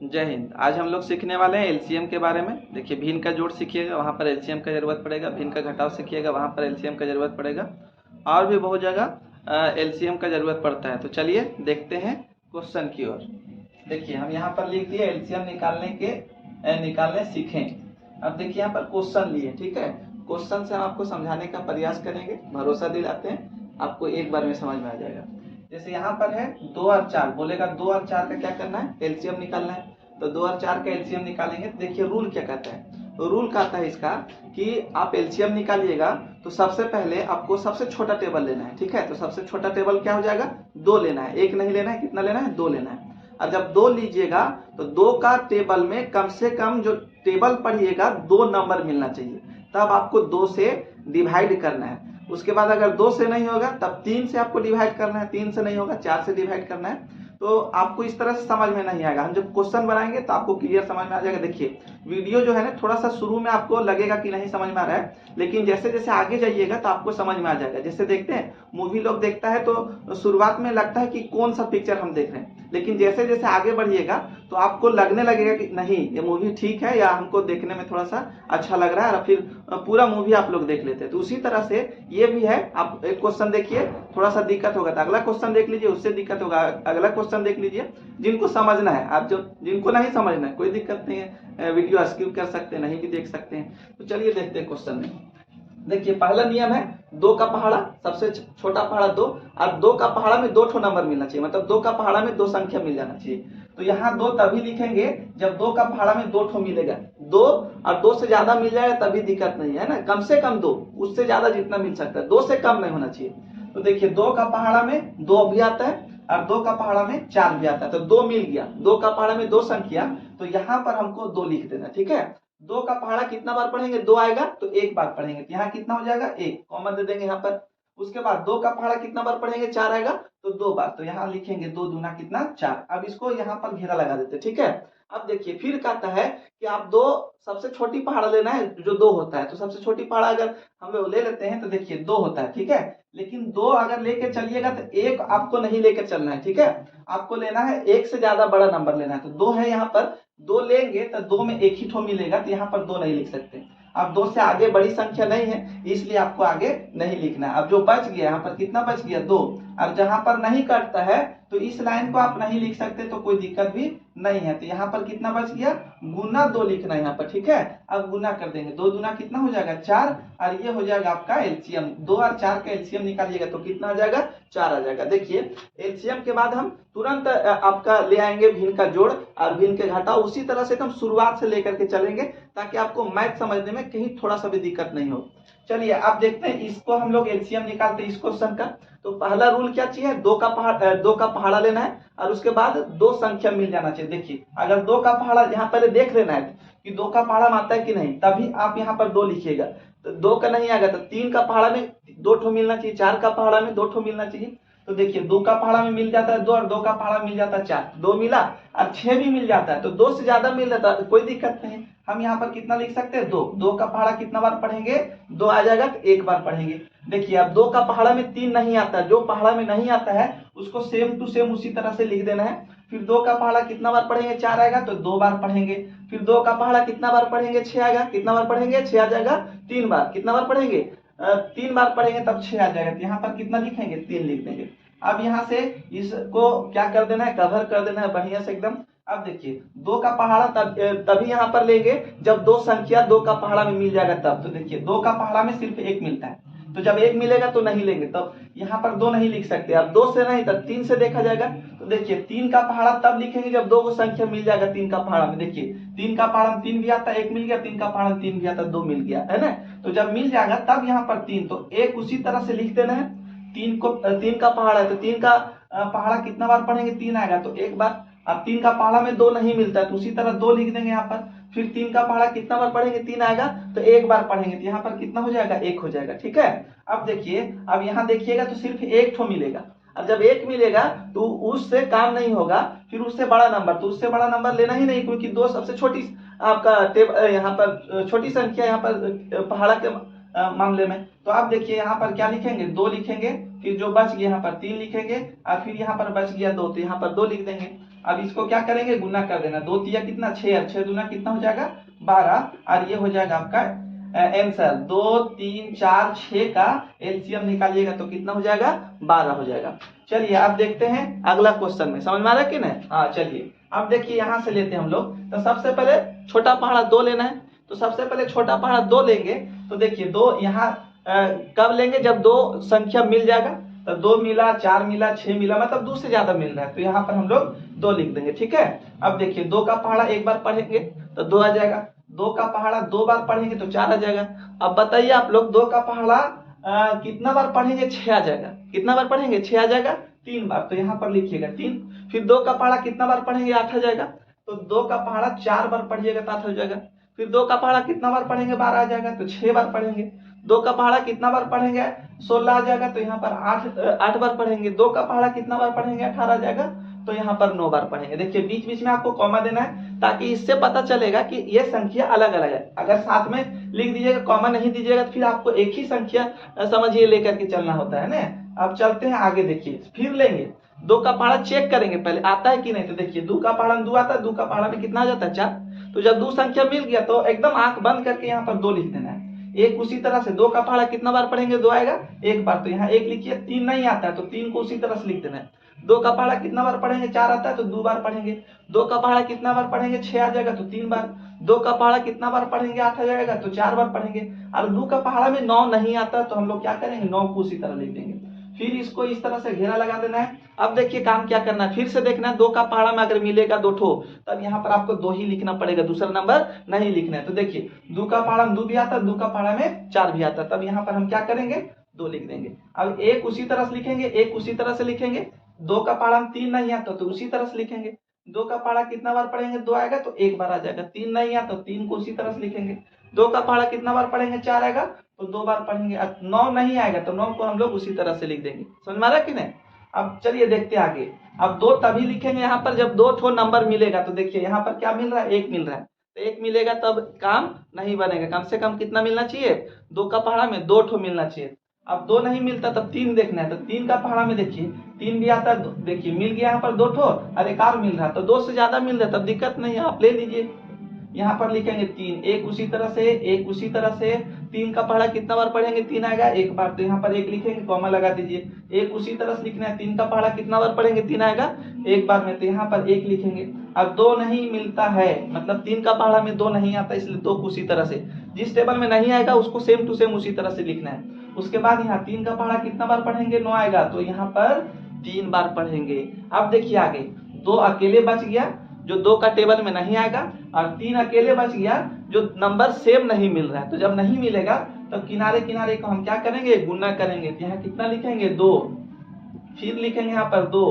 जय हिंद। आज हम लोग सीखने वाले हैं एलसीएम के बारे में। देखिए, भिन्न का जोड़ सीखिएगा, वहाँ पर एलसीएम का ज़रूरत पड़ेगा। भिन्न का घटाव सीखिएगा, वहाँ पर एलसीएम का ज़रूरत पड़ेगा। और भी बहुत जगह एलसीएम का ज़रूरत पड़ता है। तो चलिए देखते हैं क्वेश्चन की ओर। देखिए, हम यहाँ पर लिख दिए एलसीएम निकालने सीखें। अब देखिए यहाँ पर क्वेश्चन लिए, ठीक है। क्वेश्चन से हम आपको समझाने का प्रयास करेंगे, भरोसा दिलाते हैं आपको एक बार में समझ में आ जाएगा। जैसे यहाँ पर है 2 और 4, बोलेगा 2 और 4 का क्या करना है, एलसीएम निकालना है। तो 2 और 4 का एलसीएम निकालेंगे। देखिए रूल क्या कहता है, तो रूल कहता है इसका कि आप एलसीएम निकालिएगा तो सबसे पहले आपको सबसे छोटा टेबल लेना है, ठीक है। तो सबसे छोटा टेबल क्या हो जाएगा, 2 लेना है, 1 नहीं लेना है। कितना लेना है, 2 लेना है। और जब 2 लीजिएगा तो 2 का टेबल में कम से कम जो टेबल पढ़िएगा 2 नंबर मिलना चाहिए, तब आपको 2 से डिवाइड करना है। उसके बाद अगर 2 से नहीं होगा तब 3 से आपको डिवाइड करना है, 3 से नहीं होगा 4 से डिवाइड करना है। तो आपको इस तरह से समझ में नहीं आएगा, हम जब क्वेश्चन बनाएंगे तो आपको क्लियर समझ में आ जाएगा। देखिए वीडियो जो है ना, थोड़ा सा शुरू में आपको लगेगा कि नहीं समझ में आ रहा है, लेकिन जैसे जैसे आगे जाइएगा तो आपको समझ में आ जाएगा। जैसे देखते हैं मूवी लोग देखता है तो शुरुआत में लगता है कि कौन सा पिक्चर हम देख रहे हैं, लेकिन जैसे जैसे आगे बढ़िएगा तो आपको लगने लगेगा कि नहीं ये मूवी ठीक है, या हमको देखने में थोड़ा सा अच्छा लग रहा है, और फिर पूरा मूवी आप लोग देख लेते हैं। तो उसी तरह से ये भी है। आप एक क्वेश्चन देखिए, थोड़ा सा दिक्कत होगा तो अगला क्वेश्चन देख लीजिए, उससे दिक्कत होगा अगला क्वेश्चन देख लीजिए। जिनको समझना है, आप जिनको नहीं समझना है कोई दिक्कत नहीं है, वीडियो स्किप कर सकते हैं, नहीं भी देख सकते हैं। तो चलिए देखते हैं क्वेश्चन में। देखिए पहला नियम है 2 का पहाड़ा, सबसे छोटा पहाड़ा 2, और 2 का पहाड़ा में 2 ठो नंबर मिलना चाहिए, मतलब 2 का पहाड़ा में 2 संख्या मिल जाना चाहिए। तो यहाँ 2 तभी लिखेंगे जब 2 का पहाड़ा में 2 ठो मिलेगा। 2 और 2 से ज्यादा मिल जाएगा तभी दिक्कत नहीं है ना, कम से कम 2, उससे ज्यादा जितना मिल सकता है, 2 से कम नहीं होना चाहिए। तो देखिए 2 का पहाड़ा में 2 भी आता है और 2 का पहाड़ा में 4 भी आता है, तो 2 मिल गया। 2 का पहाड़ा में 2 संख्या, तो यहाँ पर हमको 2 लिख देना, ठीक है। 2 का पहाड़ा कितना बार पढ़ेंगे, 2 आएगा तो 1 बार पढ़ेंगे, तो यहाँ कितना हो जाएगा 1, कॉमन दे देंगे यहाँ पर। उसके बाद 2 का पहाड़ा कितना बार पढ़ेंगे, 4 आएगा तो 2 बार, तो यहाँ लिखेंगे 2 दूना कितना 4। अब इसको यहाँ पर घेरा लगा देते, ठीक है। अब देखिए फिर कहता है कि आप 2 सबसे छोटी पहाड़ा लेना है जो 2 होता है। तो सबसे छोटी पहाड़ा अगर हम लोग ले लेते हैं तो देखिए 2 होता है, ठीक है। लेकिन 2 अगर लेके चलिएगा तो 1 आपको नहीं लेकर चलना है, ठीक है। आपको लेना है 1 से ज्यादा बड़ा नंबर लेना है। तो 2 है यहाँ पर, 2 लेंगे तो 2 में 1 ही ठो मिलेगा, तो यहाँ पर 2 नहीं लिख सकते। अब 2 से आगे बड़ी संख्या नहीं है, इसलिए आपको आगे नहीं लिखना है। अब जो बच गया यहाँ पर कितना बच गया 2, और जहां पर नहीं कटता है तो इस लाइन को आप नहीं लिख सकते, तो कोई दिक्कत भी नहीं है। तो यहाँ पर कितना बच गया, गुना 2 लिखना है यहाँ पर, ठीक है। अब गुना कर देंगे, 2 दूना कितना हो जाएगा 4, और ये हो जाएगा आपका एलसीएम। 2 और 4 का एलसीएम निकालिएगा तो कितना आ जाएगा, 4 आ जाएगा। देखिए एलसीएम के बाद हम तुरंत आपका ले आएंगे भिन्न का जोड़ और भिन्न के घटाव। उसी तरह से हम शुरुआत से लेकर के चलेंगे ताकि आपको मैथ समझने में कहीं थोड़ा सा भी दिक्कत नहीं हो। चलिए आप देखते हैं, इसको हम लोग एलसीएम निकालते हैं इस क्वेश्चन का। तो पहला रूल क्या चाहिए, 2 का पहाड़ा लेना है और उसके बाद 2 संख्या मिल जाना चाहिए। देखिए अगर 2 का पहाड़ा यहाँ पहले देख लेना है कि 2 का पहाड़ा में आता है कि नहीं, तभी आप यहाँ पर 2 लिखिएगा। तो 2 का नहीं आएगा तो 3 का पहाड़ा में 2 ठो मिलना चाहिए, 4 का पहाड़ा में 2 ठो मिलना चाहिए। तो देखिए 2 का पहाड़ा में मिल जाता है 2, और 2 का पहाड़ा मिल जाता है 4, 2 मिला, और 6 भी मिल जाता है। तो 2 से ज्यादा मिल जाता है तो कोई दिक्कत नहीं। हम यहाँ पर कितना लिख सकते हैं 2, 2 का पहाड़ा कितना बार पढ़ेंगे, 2 आ जाएगा तो 1 बार पढ़ेंगे। देखिए अब 2 का पहाड़ा में 3 नहीं आता, जो पहाड़ा में नहीं आता है उसको सेम टू सेम उसी तरह से लिख देना है। फिर 2 का पहाड़ा कितना बार पढ़ेंगे, 4 आएगा तो 2 बार पढ़ेंगे। फिर 2 का पहाड़ा कितना बार पढ़ेंगे, 6 आएगा, कितना बार पढ़ेंगे 6 आ जाएगा, 3 बार, कितना बार पढ़ेंगे 3 बार पढ़ेंगे तब 6 आ जाएगा। तो यहाँ पर कितना लिखेंगे 3 लिख देंगे। अब यहाँ से इसको क्या कर देना है, कवर कर देना है बढ़िया से एकदम। अब देखिए 2 का पहाड़ा तभी यहाँ पर लेंगे जब 2 संख्या 2 का पहाड़ा में मिल जाएगा तब। तो देखिए 2 का पहाड़ा में सिर्फ 1 मिलता है, तो जब 1 मिलेगा तो नहीं लेंगे, तब यहाँ पर 2 नहीं लिख सकते। अब 2 से नहीं तब 3 से देखा जाएगा। तो देखिए 3 का पहाड़ा तब लिखेंगे जब 2 को संख्या मिल जाएगा 3 का पहाड़ा में। देखिए 3 का पहाड़ा में 3 भी आता है, 1 मिल गया, 3 का पहाड़ा में 3 भी आता है, 2 मिल गया, है ना। तो जब मिल जाएगा तब यहाँ पर 3, तो 1 उसी तरह से लिख देना है। 3 का पहाड़ा है तो 3 का पहाड़ा कितना बार पढ़ेंगे, 3 आएगा तो 1 बार। अब 3 का पहाड़ा में 2 नहीं मिलता है तो उसी तरह 2 लिख देंगे यहाँ पर। फिर 3 का पहाड़ा कितना बार पढ़ेंगे, 3 आएगा तो 1 बार पढ़ेंगे, तो यहाँ पर कितना हो जाएगा 1 हो जाएगा, ठीक है। अब देखिए, अब यहाँ देखिएगा तो सिर्फ 1 ठो मिलेगा। अब जब 1 मिलेगा तो उससे काम नहीं होगा, फिर उससे बड़ा नंबर, तो उससे बड़ा नंबर लेना ही नहीं, क्योंकि 2 सबसे छोटी आपका यहाँ पर छोटी संख्या यहाँ पर पहाड़ा के मामले में। तो आप देखिए यहाँ पर क्या लिखेंगे, 2 लिखेंगे, फिर जो बच गया यहाँ पर 3 लिखेंगे, और फिर यहाँ पर बच गया 2, तो यहाँ पर 2 लिख देंगे। अब इसको क्या करेंगे, गुना कर देना, 2 तिया कितना 6 और 6 दूना कितना हो जाएगा 12 और ये हो जाएगा आपका आंसर 2 3 4 6 का एलसीएम निकालिएगा तो कितना हो जाएगा 12 हो जाएगा। चलिए अब देखते हैं अगला क्वेश्चन में, समझ में आ रहा है कि नहीं। हाँ चलिए अब देखिए यहाँ से लेते हैं हम लोग। तो सबसे पहले छोटा पहाड़ा 2 लेना है, तो सबसे पहले छोटा पहाड़ा 2 लेंगे। तो देखिए 2 यहाँ कब लेंगे, जब 2 संख्या मिल जाएगा। तो 2 मिला 4 मिला 6 मिला, मतलब 2 से ज्यादा मिल रहा है, तो यहाँ पर हम लोग 2 लिख देंगे, ठीक है। अब देखिए 2 का पहाड़ा एक बार पढ़ेंगे तो 2 आ जाएगा, 2 का पहाड़ा 2 बार पढ़ेंगे तो 4 आ जाएगा। अब बताइए आप लोग 2 का पहाड़ा कितना बार पढ़ेंगे 6 आ जाएगा, कितना बार पढ़ेंगे 6 आ जाएगा 3 बार, तो यहाँ पर लिखिएगा 3। फिर 2 का पहाड़ा कितना बार पढ़ेंगे 8 आ जाएगा, तो 2 का पहाड़ा 4 बार पढ़िएगा तो 8 हो जाएगा। फिर 2 का पहाड़ा कितना बार पढ़ेंगे 12 आ जाएगा, तो 6 बार पढ़ेंगे। 2 का पहाड़ा कितना बार पढ़ेंगे 16 आ जाएगा, तो यहाँ पर 8 बार पढ़ेंगे। 2 का पहाड़ा कितना बार पढ़ेंगे 18 आ जाएगा, तो यहाँ पर 9 बार पढ़ेंगे। देखिए बीच बीच में आपको कॉमा देना है ताकि इससे पता चलेगा कि ये संख्या अलग अलग है। अगर साथ में लिख दीजिएगा कॉमा नहीं दीजिएगा तो फिर आपको एक ही संख्या समझिए लेकर के चलना होता है ना। अब चलते हैं आगे, देखिए फिर लेंगे 2 का पहाड़ा चेक करेंगे पहले आता है कि नहीं। तो देखिए 2 का पहाड़ा में 2 आता है, 2 का पहाड़ा में कितना आ जाता है 4। तो जब 2 संख्या मिल गया तो एकदम आंख बंद करके यहाँ पर 2 लिख देना है। एक उसी तरह से 2 का पहाड़ा कितना बार पढ़ेंगे 2 आएगा एक बार, तो यहाँ 1 लिखिए। 3 नहीं आता है तो 3 को उसी तरह से लिख देना है। 2 का पहाड़ा कितना बार पढ़ेंगे 4 आता है तो 2 बार पढ़ेंगे। 2 का पहाड़ा कितना बार पढ़ेंगे 6 आ जाएगा तो 3 बार। 2 का पहाड़ा कितना बार पढ़ेंगे 8 आ जाएगा तो 4 बार पढ़ेंगे। और 2 का पहाड़ा में 9 नहीं आता तो हम लोग क्या करेंगे 9 को उसी तरह लिख देंगे। फिर इसको इस तरह से घेरा लगा देना है। अब देखिए काम क्या करना है, फिर से देखना है 2 का पहाड़ा में अगर मिलेगा 2 ठो तब यहाँ पर आपको 2 ही लिखना पड़ेगा, दूसरा नंबर नहीं लिखना है। तो देखिए 2 का पहाड़ा में 2 भी आता है, 2 का पहाड़ा में 4 भी आता है, तब यहाँ पर हम क्या करेंगे 2 लिख देंगे। अब एक उसी तरह से लिखेंगे, एक उसी तरह से लिखेंगे। 2 का पहाड़ा में 3 नहीं आता तो उसी तरह से लिखेंगे। 2 का पहाड़ा कितना बार पढ़ेंगे 2 आएगा तो 1 बार आ जाएगा। 3 नहीं आता तो 3 को उसी तरह से लिखेंगे। 2 का पहाड़ा कितना बार पढ़ेंगे 4 आएगा तो 2 बार पढ़ेंगे। 9 नहीं आएगा तो 9 को हम लोग उसी तरह से लिख देंगे। समझ में आ रहा है कि नहीं। अब चलिए देखते हैं आगे। अब 2 तभी लिखेंगे यहाँ पर जब 2 ठो नंबर मिलेगा। तो देखिए यहाँ पर क्या मिल रहा है 1 मिल रहा है, तो 1 मिलेगा तब काम नहीं बनेगा। कम से कम कितना मिलना चाहिए 2 का पहाड़ा में 2 ठो मिलना चाहिए। अब 2 नहीं मिलता तब 3 देखना है। तो 3 का पहाड़ा में देखिए 3 भी आता है, देखिए मिल गया यहाँ पर 2 ठो और एक और मिल रहा है, तो 2 से ज्यादा मिल रहा है तब दिक्कत नहीं है, आप ले लीजिए। यहाँ पर लिखेंगे 3, एक उसी तरह से, एक उसी तरह से। 3 का पहाड़ा कितना बार पढ़ेंगे 3 आएगा एक बार, तो यहाँ पर 1 लिखेंगे कॉमा लगा दीजिए। एक उसी तरह से लिखना है। 3 का पहाड़ा कितना बार पढ़ेंगे 3 आएगा एक बार में, तो यहाँ पर 1 लिखेंगे। अब 2 नहीं मिलता है, मतलब 3 का पहाड़ा में 2 नहीं आता, इसलिए 2 को उसी तरह से, जिस टेबल में नहीं आएगा उसको सेम टू सेम उसी तरह से लिखना है। उसके बाद यहाँ 3 का पहाड़ा कितना बार पढ़ेंगे 9 आएगा, तो यहाँ पर 3 बार पढ़ेंगे। अब देखिए आगे 2 अकेले बच गया जो 2 का टेबल में नहीं आएगा, और 3 अकेले बच गया जो नंबर सेम नहीं मिल रहा है। तो जब नहीं मिलेगा तो किनारे किनारे को हम क्या करेंगे गुना करेंगे। तो यहाँ कितना लिखेंगे 2, फिर लिखेंगे यहाँ पर 2,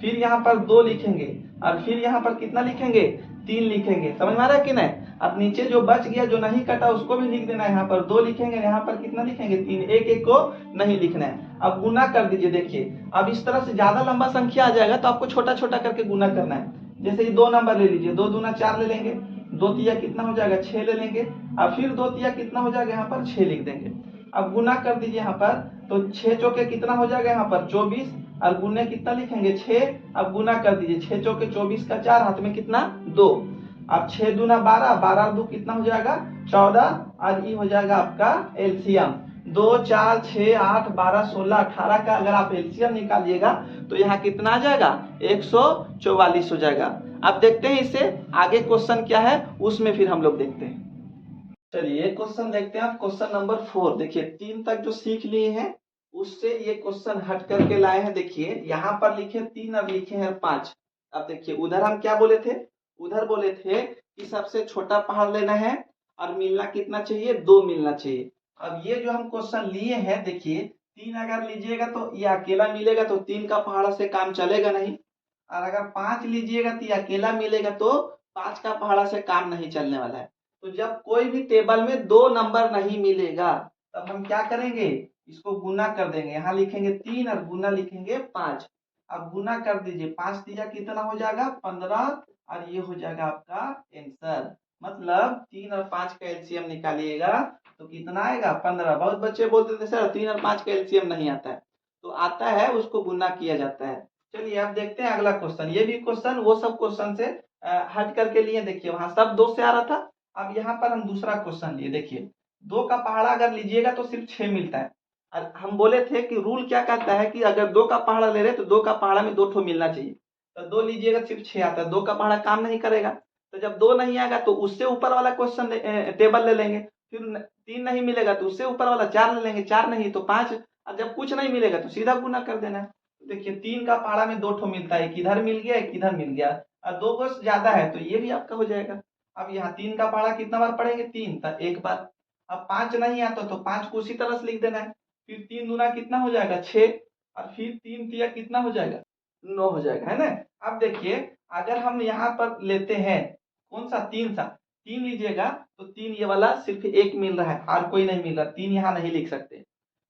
फिर यहाँ पर 2 लिखेंगे, और फिर यहाँ पर कितना लिखेंगे 3 लिखेंगे। समझ में आ रहा है कि नहीं। अब नीचे जो बच गया जो नहीं कटा उसको भी लिख देना है। यहाँ पर 2 लिखेंगे, यहाँ पर कितना लिखेंगे 3, एक एक को नहीं लिखना है। अब गुना कर दीजिए। देखिए अब इस तरह से ज्यादा लंबा संख्या आ जाएगा तो आपको छोटा छोटा करके गुना करना है। जैसे 2 नंबर ले लीजिए, 2 दूना 4 ले लेंगे, 2 तिया कितना हो जाएगा 6 ले लेंगे, और फिर 2 तिया कितना हो जाएगा यहाँ पर 6 लिख देंगे। अब गुना कर दीजिए यहाँ पर, तो 6 चौके कितना हो जाएगा यहाँ पर 24, और गुने कितना लिखेंगे 6। अब गुना कर दीजिए, 6 चौके 24 का 4, हाथ में कितना 2। अब 6 दूना 12, 12 2 कितना हो जाएगा 14, और ये हो जाएगा आपका एलसीएम। 2 4 6 8 12 16 18 का अगर आप एलसीएम निकालिएगा तो यहाँ कितना आ जाएगा 144 हो जाएगा। अब देखते हैं इससे आगे क्वेश्चन क्या है, उसमें फिर हम लोग देखते हैं। चलिए क्वेश्चन देखते हैं। क्वेश्चन नंबर 4 देखिए 3 तक जो सीख लिए हैं उससे ये क्वेश्चन हट करके लाए हैं। देखिए यहाँ पर लिखे 3 और लिखे हैं 5। अब देखिए उधर हम क्या बोले थे, उधर बोले थे कि सबसे छोटा पहाड़ लेना है और मिलना कितना चाहिए 2 मिलना चाहिए। अब ये जो हम क्वेश्चन लिए हैं देखिए 3 अगर लीजिएगा तो ये अकेला मिलेगा तो 3 का पहाड़ से काम चलेगा नहीं, और अगर 5 लीजिएगा तो ये अकेला मिलेगा तो 5 का पहाड़ा से काम नहीं चलने वाला है। तो जब कोई भी टेबल में 2 नंबर नहीं मिलेगा तब हम क्या करेंगे इसको गुना कर देंगे। यहाँ लिखेंगे 3 और गुना लिखेंगे 5। अब गुना कर दीजिए, 5 तिया कितना हो जाएगा 15, और ये हो जाएगा आपका आंसर। मतलब 3 और 5 का एलसीएम निकालिएगा तो कितना आएगा 15। बहुत बच्चे बोलते थे सर 3 और 5 का एलसीएम नहीं आता है, तो आता है उसको गुना किया जाता है। चलिए अब देखते हैं अगला क्वेश्चन। ये भी क्वेश्चन वो सब क्वेश्चन से हट करके लिए। देखिए वहां सब 2 से आ रहा था, अब यहाँ पर हम दूसरा क्वेश्चन लिए। देखिए 2 का पहाड़ा अगर लीजिएगा तो सिर्फ 6 मिलता है। और हम बोले थे कि रूल क्या कहता है कि अगर 2 का पहाड़ा ले रहे तो 2 का पहाड़ा में 2 ठो मिलना चाहिए। तो 2 लीजिएगा सिर्फ 6 आता है, 2 का पहाड़ा काम नहीं करेगा। तो जब 2 नहीं आएगा तो उससे ऊपर वाला क्वेश्चन टेबल ले लेंगे। फिर 3 नहीं मिलेगा तो उससे ऊपर वाला 4 ले लेंगे, 4 नहीं तो 5। और जब कुछ नहीं मिलेगा तो सीधा गुना कर देना है। देखिए 3 का पहाड़ा में 2 ठो मिलता है, एक इधर मिल गया एक इधर मिल गया, और 2 को ज्यादा है तो ये भी आपका हो जाएगा। अब यहाँ 3 का पहाड़ा कितना बार पढ़ेंगे, 3 तो एक बार। अब 5 नहीं आता तो 5 को उसी तरह से लिख देना है। फिर 3 दूना कितना हो जाएगा 6, और फिर 3 तिया कितना हो जाएगा 9 हो जाएगा, है ना। अब देखिए अगर हम यहाँ पर लेते हैं कौन सा 3 सा 3 लीजिएगा तो 3 ये वाला सिर्फ एक मिल रहा है और कोई नहीं मिल रहा, 3 यहाँ नहीं लिख सकते।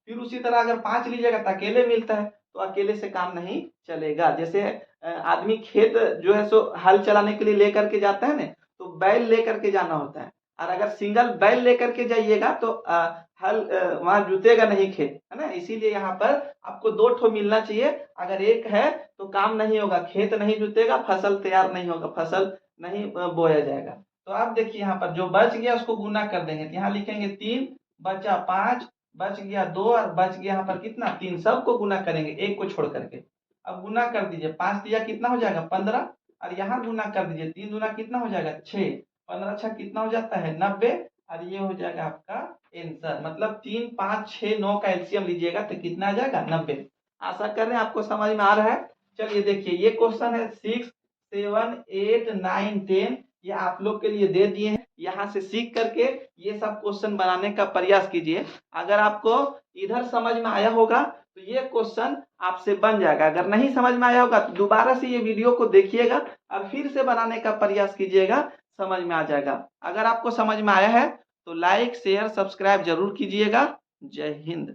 फिर उसी तरह अगर 5 लीजिएगा तो अकेले मिलता है, तो अकेले से काम नहीं चलेगा। जैसे आदमी खेत जो है सो हल चलाने के लिए लेकर के जाता है ना, तो बैल लेकर के जाना होता है। और अगर सिंगल बैल लेकर के जाइएगा तो हल वहां जुतेगा नहीं खेत, है ना। इसीलिए यहाँ पर आपको 2 ठो मिलना चाहिए। अगर एक है तो काम नहीं होगा, खेत नहीं जुतेगा, फसल तैयार नहीं होगा, फसल नहीं बोया जाएगा। तो आप देखिए यहाँ पर जो बच गया उसको गुना कर देंगे। तो यहाँ लिखेंगे 3 बचा 5, बच गया 2 और बच गया यहाँ पर कितना 3, सबको गुना करेंगे एक को छोड़ करके। अब गुना कर दीजिए, 5 दिया कितना हो जाएगा 15, और यहाँ गुना कर दीजिए 3 दूना कितना हो जाएगा 6, 15 छह कितना हो जाता है 90, और ये हो जाएगा आपका आंसर। मतलब 3 5 6 9 का एलसीएम लीजिएगा तो कितना आ जाएगा 90। आशा कर रहे हैं आपको समझ में आ रहा है। चलिए देखिए ये क्वेश्चन है 6 7 8 9 10, ये आप लोग के लिए दे दिए हैं। यहाँ से सीख करके ये सब क्वेश्चन बनाने का प्रयास कीजिए। अगर आपको इधर समझ में आया होगा तो ये क्वेश्चन आपसे बन जाएगा। अगर नहीं समझ में आया होगा तो दोबारा से ये वीडियो को देखिएगा और फिर से बनाने का प्रयास कीजिएगा, समझ में आ जाएगा। अगर आपको समझ में आया है तो लाइक शेयर सब्सक्राइब जरूर कीजिएगा। जय हिंद।